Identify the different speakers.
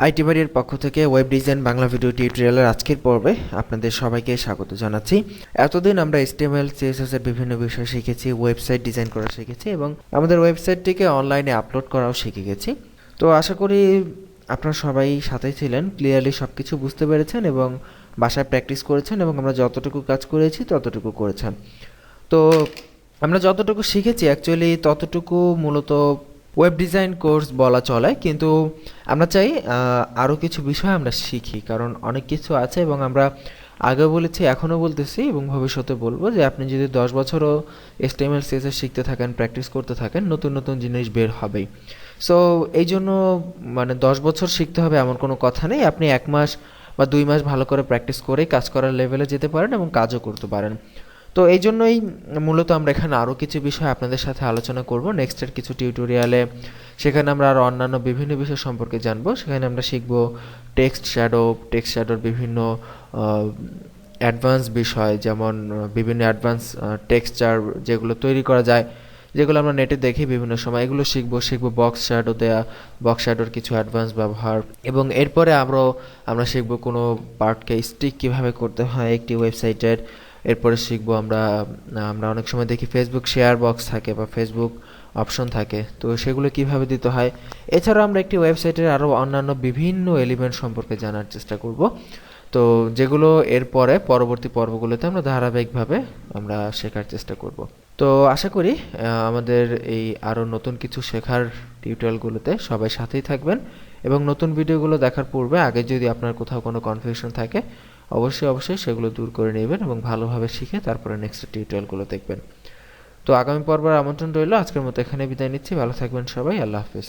Speaker 1: IT বাড়ির পক্ষ থেকে ওয়েব ডিজাইন বাংলা ভিডিও টিউটোরিয়ালের আজকের পর্বে আপনাদের সবাইকে স্বাগত জানাচ্ছি। এতদিন আমরা HTML CSS এর বিভিন্ন বিষয় শিখেছি, ওয়েবসাইট ডিজাইন করা শিখেছি এবং আমাদের ওয়েবসাইটটিকে অনলাইনে আপলোড করাও শিখে গেছি। তো আশা করি আপনারা সবাই সাথেই ছিলেন, ক্লিয়ারলি সব কিছু বুঝতে পেরেছেন এবং বাসায় প্র্যাকটিস করেছেন এবং আমরা যতটুকু কাজ করেছি ততটুকু করেছেন। তো আমরা যতটুকু শিখেছি অ্যাকচুয়ালি ততটুকু মূলত ওয়েব ডিজাইন কোর্স বলা চলে, কিন্তু আমরা চাই আরও কিছু বিষয় আমরা শিখি, কারণ অনেক কিছু আছে এবং আমরা আগেও বলেছি, এখনও বলতেছি এবং ভবিষ্যতে বলবো যে আপনি যদি 10 বছরও HTML CSS শিখতে থাকেন, প্র্যাকটিস করতে থাকেন, নতুন নতুন জিনিস বের হবেই। সো এই জন্য 10 বছর শিখতে হবে এমন কোনো কথা নেই। আপনি 1 মাস বা 2 মাস ভালো করে প্র্যাকটিস করেই কাজ করার লেভেলে যেতে পারেন এবং কাজও করতে পারেন। তো এই জন্যই মূলত আমরা এখানে আরও কিছু বিষয় আপনাদের সাথে আলোচনা করব নেক্সটের কিছু টিউটোরিয়ালে। সেখানে আমরা আরও অন্যান্য বিভিন্ন বিষয় সম্পর্কে জানবো। সেখানে আমরা শিখব টেক্সট শ্যাডোর বিভিন্ন অ্যাডভান্স বিষয়, যেমন বিভিন্ন অ্যাডভান্স টেক্সচার যেগুলো তৈরি করা যায়, যেগুলো আমরা নেটে দেখি বিভিন্ন সময়, এগুলো শিখবো বক্স শ্যাডো দেয়া, বক্স শ্যাডোর কিছু অ্যাডভান্স ব্যবহার, এবং এরপরে আমরা শিখবো কোনো পার্টকে স্টিক কীভাবে করতে হয় একটি ওয়েবসাইটের। এরপরে শিখবো আমরা অনেক সময় দেখি ফেসবুক শেয়ার বক্স থাকে বা ফেসবুক অপশন থাকে, তো সেগুলো কিভাবে দিতে হয়। এছাড়াও আমরা একটি ওয়েবসাইটের আরও অন্যান্য বিভিন্ন এলিমেন্ট সম্পর্কে জানার চেষ্টা করব, তো যেগুলো এরপরে পরবর্তী পর্বগুলোতে আমরা ধারাবাহিকভাবে আমরা শেখার চেষ্টা করব। তো আশা করি আমাদের এই আরও নতুন কিছু শেখার টিউটোরিয়ালগুলোতে সবাই সাথেই থাকবেন এবং নতুন ভিডিওগুলো দেখার পূর্বে আগে যদি আপনার কোথাও কোনো কনফিউশন থাকে অবশ্যই সেগুলো দূর করে নেবেন এবং ভালোভাবে শিখে তারপরে নেক্সট টিউটোরিয়ালগুলো দেখবেন। তো আগামী পর্বের আমন্ত্রণ রইল। আজকের মতো এখানে বিদায় নিচ্ছি। ভালো থাকবেন সবাই। আল্লাহ হাফেজ।